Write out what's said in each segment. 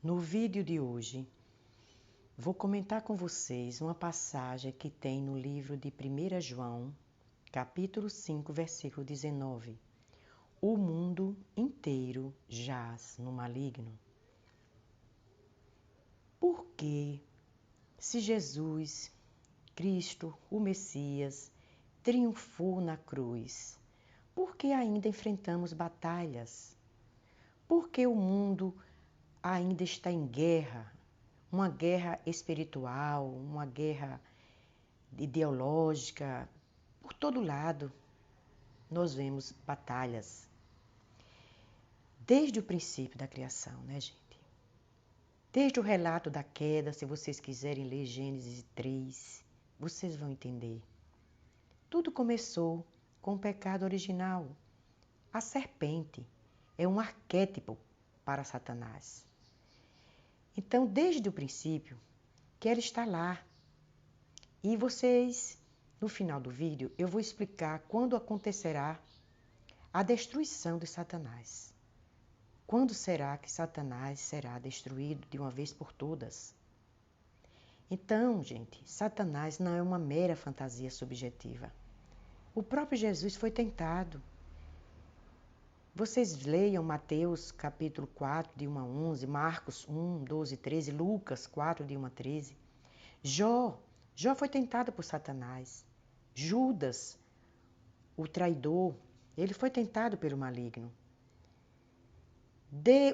No vídeo de hoje, vou comentar com vocês uma passagem que tem no livro de 1 João, capítulo 5, versículo 19. O mundo inteiro jaz no maligno. Porque, se Jesus, Cristo, o Messias, triunfou na cruz, por que ainda enfrentamos batalhas? Por que o mundo ainda está em guerra? Uma guerra espiritual, uma guerra ideológica, por todo lado nós vemos batalhas. Desde o princípio da criação, né, gente? Desde o relato da queda, se vocês quiserem ler Gênesis 3, vocês vão entender. Tudo começou com o pecado original. A serpente é um arquétipo para Satanás. Então, desde o princípio, quer estar lá. E vocês, no final do vídeo, eu vou explicar quando acontecerá a destruição de Satanás. Quando será que Satanás será destruído de uma vez por todas? Então, gente, Satanás não é uma mera fantasia subjetiva. O próprio Jesus foi tentado. Vocês leiam Mateus capítulo 4, de 1 a 11, Marcos 1, 12, 13, Lucas 4, de 1 a 13. Jó foi tentado por Satanás. Judas, o traidor, ele foi tentado pelo maligno.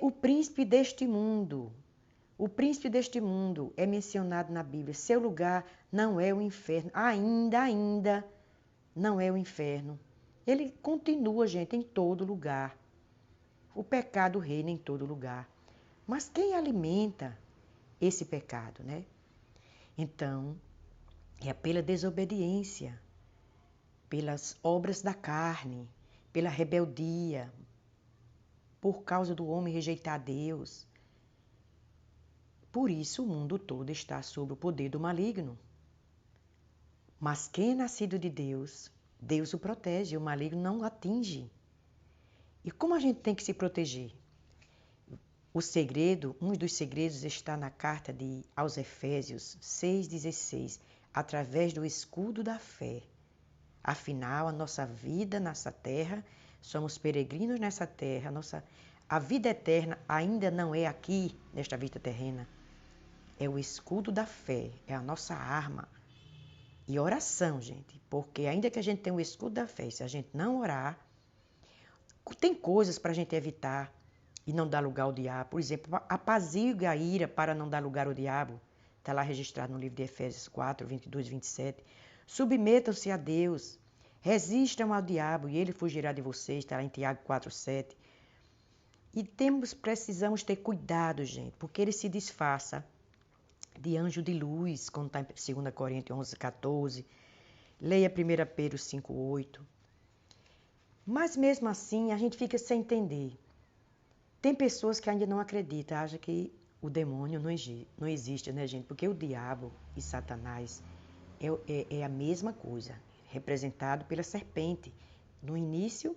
O príncipe deste mundo. O príncipe deste mundo é mencionado na Bíblia. Seu lugar não é o inferno. Ainda não é o inferno. Ele continua, gente, em todo lugar. O pecado reina em todo lugar. Mas quem alimenta esse pecado, né? Então, é pela desobediência, pelas obras da carne, pela rebeldia, por causa do homem rejeitar Deus. Por isso o mundo todo está sob o poder do maligno. Mas quem é nascido de Deus, Deus o protege, o maligno não o atinge. E como a gente tem que se proteger? O segredo, um dos segredos está na carta aos Efésios 6,16, através do escudo da fé. Afinal, a nossa vida nessa terra, somos peregrinos nessa terra, a vida eterna ainda não é aqui, nesta vida terrena. É o escudo da fé, é a nossa arma. E oração, gente, porque ainda que a gente tenha o escudo da fé, se a gente não orar, tem coisas para a gente evitar e não dar lugar ao diabo. Por exemplo, apazigue a ira para não dar lugar ao diabo. Está lá registrado no livro de Efésios 4, 22 e 27. Submetam-se a Deus. Resistam ao diabo e ele fugirá de vocês. Está lá em Tiago 4, 7. E precisamos ter cuidado, gente, porque ele se disfarça de anjo de luz, quando está em 2 Coríntios 11, 14. Leia 1 Pedro 5, 8. Mas mesmo assim, a gente fica sem entender. Tem pessoas que ainda não acreditam, acham que o demônio não existe, né, gente? Porque o diabo e Satanás é a mesma coisa, representado pela serpente. No início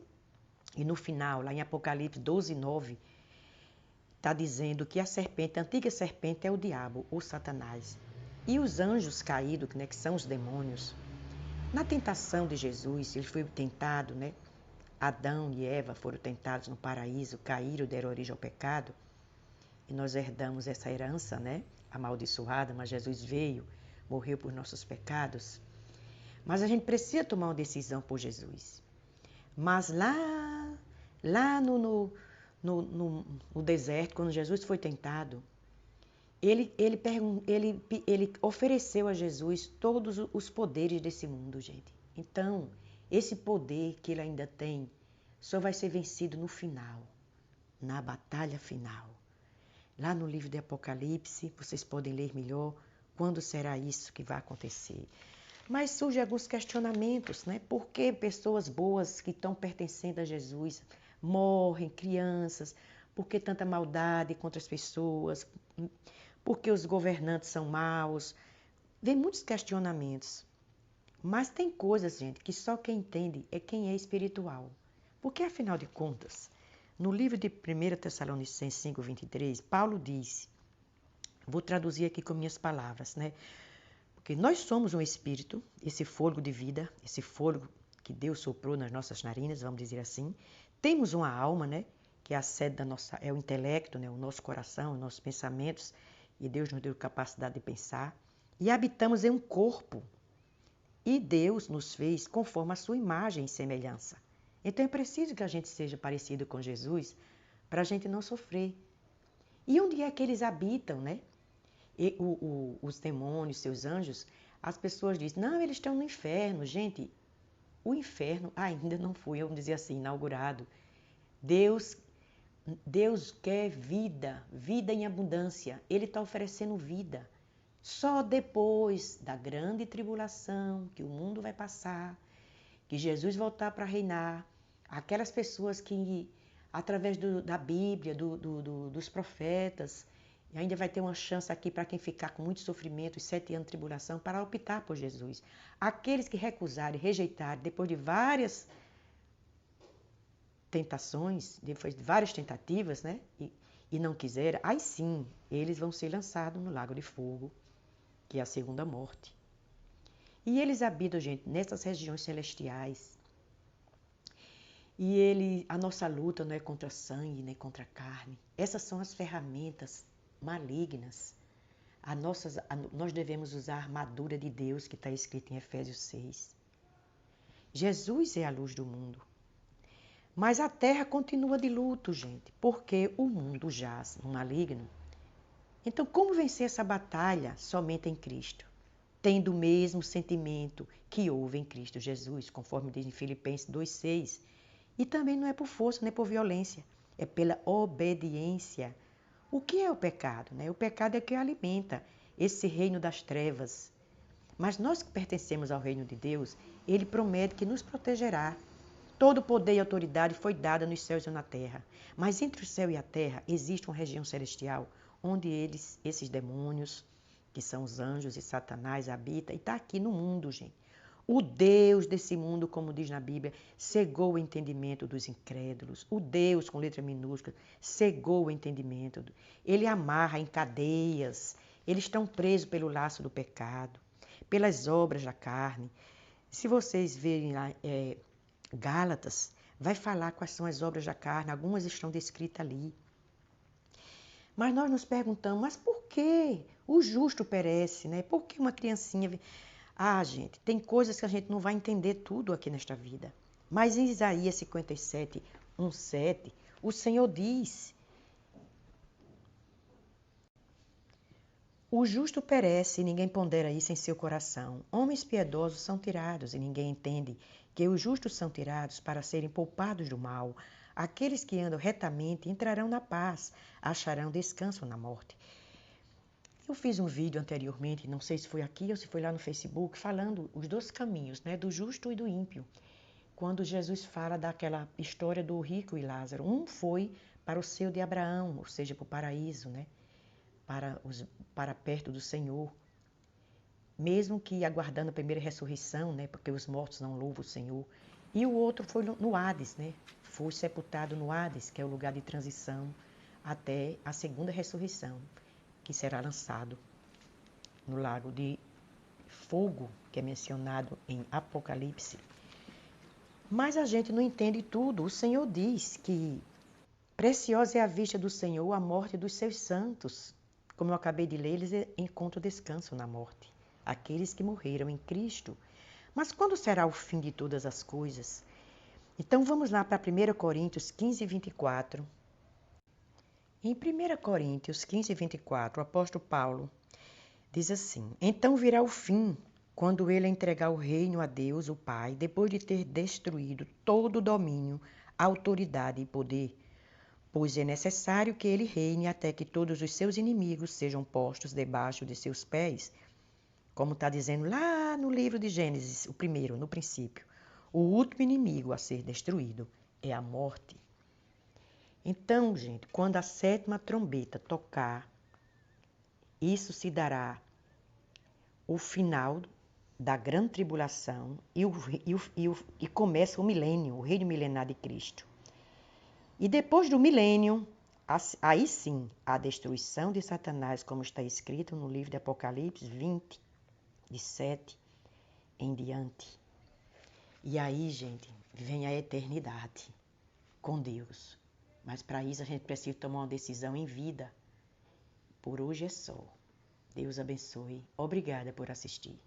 e no final, lá em Apocalipse 12, 9, está dizendo que a antiga serpente é o diabo, ou Satanás. E os anjos caídos, né, que são os demônios. Na tentação de Jesus, ele foi tentado, né? Adão e Eva foram tentados no paraíso, caíram, deram origem ao pecado. E nós herdamos essa herança, né? Amaldiçoada, mas Jesus veio, morreu por nossos pecados. Mas a gente precisa tomar uma decisão por Jesus. Mas lá no deserto, quando Jesus foi tentado, ele ofereceu a Jesus todos os poderes desse mundo, gente. Então, esse poder que ele ainda tem só vai ser vencido no final, na batalha final. Lá no livro de Apocalipse, vocês podem ler melhor quando será isso que vai acontecer. Mas surgem alguns questionamentos, né? Por que pessoas boas que estão pertencendo a Jesus morrem, crianças? Por que tanta maldade contra as pessoas? Por que os governantes são maus? Vem muitos questionamentos. Mas tem coisas, gente, que só quem entende é quem é espiritual. Porque, afinal de contas, no livro de 1 Tessalonicenses 5, 23, Paulo diz Vou traduzir aqui com minhas palavras, né? Porque nós somos um espírito, esse fôlego de vida, esse fôlego que Deus soprou nas nossas narinas, vamos dizer assim. Temos uma alma, né? Que é a sede da nossa, é o intelecto, né? O nosso coração, os nossos pensamentos. E Deus nos deu capacidade de pensar. E habitamos em um corpo. E Deus nos fez conforme a sua imagem e semelhança. Então é preciso que a gente seja parecido com Jesus para a gente não sofrer. E onde é que eles habitam, né? E os demônios, seus anjos, as pessoas dizem, não, eles estão no inferno. Gente, o inferno ainda não foi, vamos dizer assim, inaugurado. Deus quer vida, vida em abundância. Ele está oferecendo vida. Só depois da grande tribulação que o mundo vai passar, que Jesus voltar para reinar, aquelas pessoas que, através da Bíblia, dos profetas, ainda vai ter uma chance aqui para quem ficar com muito sofrimento e 7 anos de tribulação para optar por Jesus. Aqueles que recusarem, rejeitarem, depois de várias tentações, depois de várias tentativas, né? E não quiserem, aí sim, eles vão ser lançados no lago de fogo, que é a segunda morte. E eles habitam, gente, nessas regiões celestiais. E a nossa luta não é contra sangue, nem contra carne. Essas são as ferramentas malignas. Nós devemos usar a armadura de Deus, que está escrito em Efésios 6. Jesus é a luz do mundo. Mas a terra continua de luto, gente, porque o mundo jaz no maligno. Então, como vencer essa batalha somente em Cristo? Tendo o mesmo sentimento que houve em Cristo Jesus, conforme diz em Filipenses 2,6. E também não é por força, nem por violência, é pela obediência. O que é o pecado? Né? O pecado é que alimenta esse reino das trevas. Mas nós que pertencemos ao reino de Deus, Ele promete que nos protegerá. Todo poder e autoridade foi dada nos céus e na terra. Mas entre o céu e a terra existe uma região celestial, onde esses demônios, que são os anjos e Satanás, habitam. E está aqui no mundo, gente. O Deus desse mundo, como diz na Bíblia, cegou o entendimento dos incrédulos. O Deus, com letra minúscula, cegou o entendimento. Ele amarra em cadeias. Eles estão presos pelo laço do pecado, pelas obras da carne. Se vocês verem lá, Gálatas, vai falar quais são as obras da carne. Algumas estão descritas ali. Mas nós nos perguntamos, mas por que o justo perece, né? Por que uma criancinha... Ah, gente, tem coisas que a gente não vai entender tudo aqui nesta vida. Mas em Isaías 57, 1,7, o Senhor diz: o justo perece e ninguém pondera isso em seu coração. Homens piedosos são tirados e ninguém entende que os justos são tirados para serem poupados do mal. Aqueles que andam retamente entrarão na paz, acharão descanso na morte. Eu fiz um vídeo anteriormente, não sei se foi aqui ou se foi lá no Facebook, falando os 2 caminhos, né, do justo e do ímpio. Quando Jesus fala daquela história do rico e Lázaro. Um foi para o seio de Abraão, ou seja, para o paraíso, né, para perto do Senhor. Mesmo que aguardando a primeira ressurreição, né, porque os mortos não louvam o Senhor. E o outro foi no Hades, né, foi sepultado no Hades, que é o lugar de transição até a segunda ressurreição, que será lançado no lago de fogo, que é mencionado em Apocalipse. Mas a gente não entende tudo. O Senhor diz que preciosa é a vista do Senhor a morte dos seus santos. Como eu acabei de ler, eles encontram descanso na morte. Aqueles que morreram em Cristo. Mas quando será o fim de todas as coisas? Então vamos lá para 1 Coríntios 15, 24. Em 1 Coríntios 15, 24, o apóstolo Paulo diz assim: então virá o fim, quando ele entregar o reino a Deus, o Pai, depois de ter destruído todo o domínio, autoridade e poder. Pois é necessário que ele reine até que todos os seus inimigos sejam postos debaixo de seus pés. Como está dizendo lá no livro de Gênesis, o primeiro, no princípio. O último inimigo a ser destruído é a morte. Então, gente, quando a 7ª trombeta tocar, isso se dará o final da grande tribulação e começa o milênio, o reino milenar de Cristo. E depois do milênio, aí sim, a destruição de Satanás, como está escrito no livro de Apocalipse 20, de 7 em diante. E aí, gente, vem a eternidade com Deus. Mas para isso a gente precisa tomar uma decisão em vida. Por hoje é só. Deus abençoe. Obrigada por assistir.